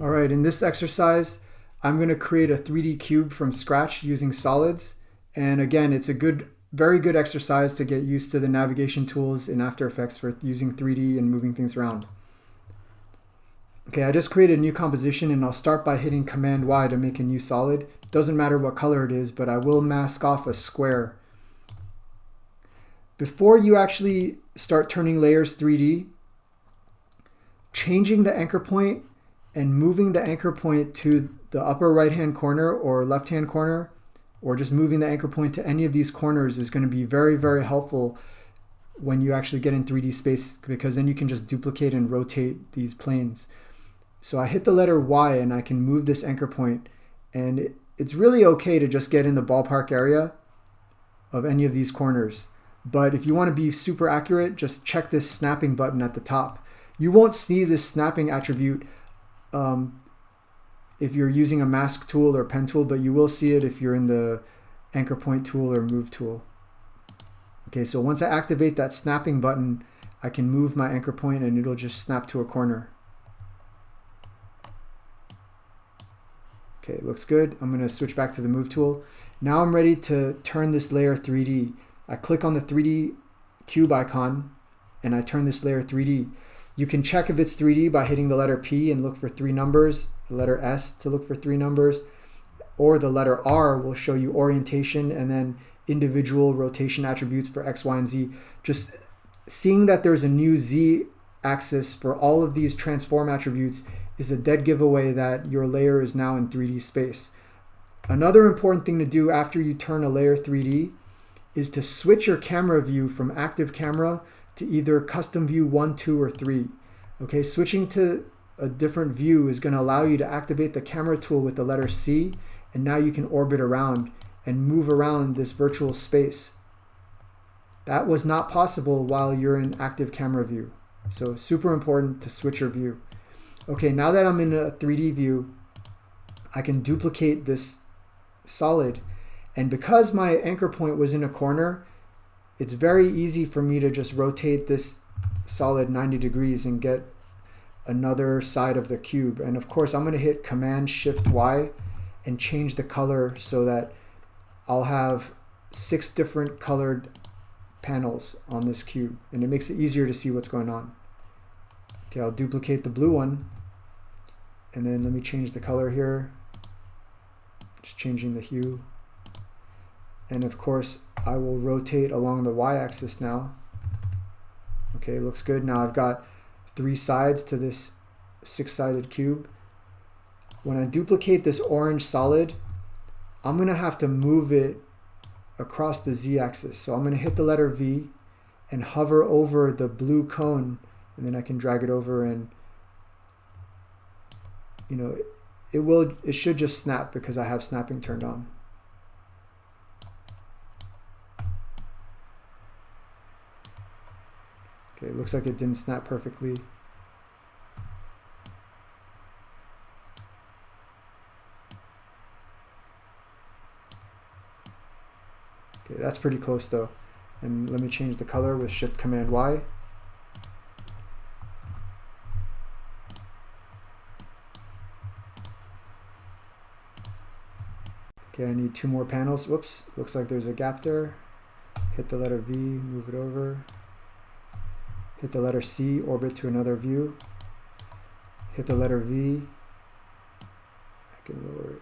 All right, in this exercise, I'm going to create a 3D cube from scratch using solids. And again, it's a very good exercise to get used to the navigation tools in After Effects for using 3D and moving things around. Okay, I just created a new composition and I'll start by hitting Command Y to make a new solid. Doesn't matter what color it is, but I will mask off a square. Before you actually start turning layers 3D, changing the anchor point and moving the anchor point to the upper right hand corner or left hand corner, or just moving the anchor point to any of these corners is going to be very, very helpful when you actually get in 3D space, because then you can just duplicate and rotate these planes. So I hit the letter Y and I can move this anchor point, and it's really okay to just get in the ballpark area of any of these corners. But if you want to be super accurate, just check this snapping button at the top. You won't see this snapping attribute if you're using a mask tool or pen tool, but you will see it if you're in the anchor point tool or move tool. Okay, so once I activate that snapping button, I can move my anchor point and it'll just snap to a corner. Okay, looks good. I'm going to switch back to the move tool. Now I'm ready to turn this layer 3D. I click on the 3D cube icon and I turn this layer 3D. You can check if it's 3D by hitting the letter P and look for 3 numbers, the letter S to look for 3 numbers, or the letter R will show you orientation and then individual rotation attributes for X, Y, and Z. Just seeing that there's a new Z axis for all of these transform attributes is a dead giveaway that your layer is now in 3D space. Another important thing to do after you turn a layer 3D is to switch your camera view from active camera to either custom view 1, 2, or 3. Okay, switching to a different view is going to allow you to activate the camera tool with the letter C, and now you can orbit around and move around this virtual space. That was not possible while you're in active camera view. So super important to switch your view. Okay, now that I'm in a 3D view, I can duplicate this solid. And because my anchor point was in a corner, it's very easy for me to just rotate this solid 90 degrees and get another side of the cube. And of course, I'm going to hit Command Shift Y and change the color so that I'll have 6 different colored panels on this cube, and it makes it easier to see what's going on. Okay, I'll duplicate the blue one, and then let me change the color here. Just changing the hue. And of course, I will rotate along the y-axis now. Okay, looks good. Now I've got 3 sides to this 6-sided cube. When I duplicate this orange solid, I'm going to have to move it across the z-axis. So I'm going to hit the letter V and hover over the blue cone, and then I can drag it over, and you know, it should just snap because I have snapping turned on. Okay, it looks like it didn't snap perfectly. Okay, that's pretty close though. And let me change the color with Shift Command Y. Okay, I need 2 more panels. Whoops, looks like there's a gap there. Hit the letter V, move it over. Hit the letter C, orbit to another view. Hit the letter V. I can lower it.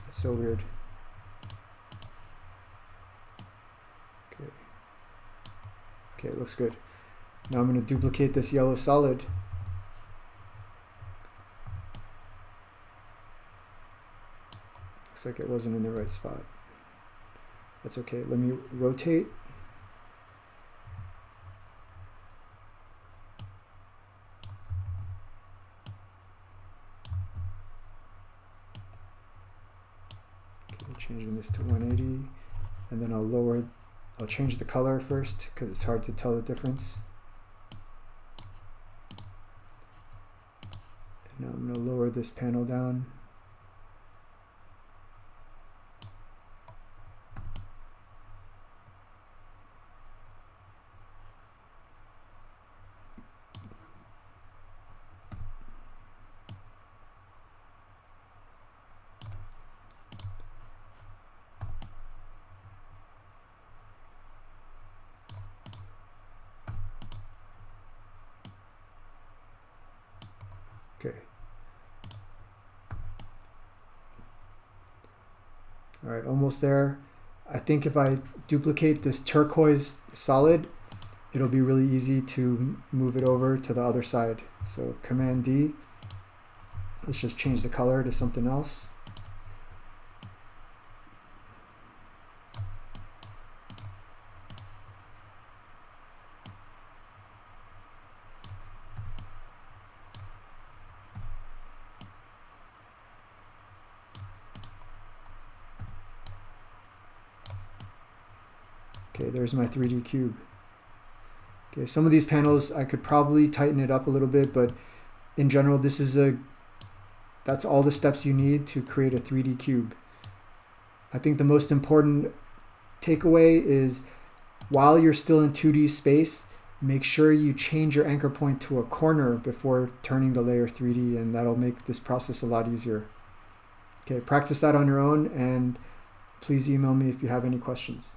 That's so weird. Okay. Okay, it looks good. Now I'm going to duplicate this yellow solid. Looks like it wasn't in the right spot. That's okay. Let me rotate. Okay, changing this to 180, and then I'll change the color first because it's hard to tell the difference. And now I'm going to lower this panel down. All right, almost there. I think if I duplicate this turquoise solid, it'll be really easy to move it over to the other side. So Command D. Let's just change the color to something else. Okay, there's my 3D cube. Okay, some of these panels I could probably tighten it up a little bit, but in general, that's all the steps you need to create a 3D cube. I think the most important takeaway is while you're still in 2D space, make sure you change your anchor point to a corner before turning the layer 3D, and that'll make this process a lot easier. Okay, practice that on your own, and please email me if you have any questions.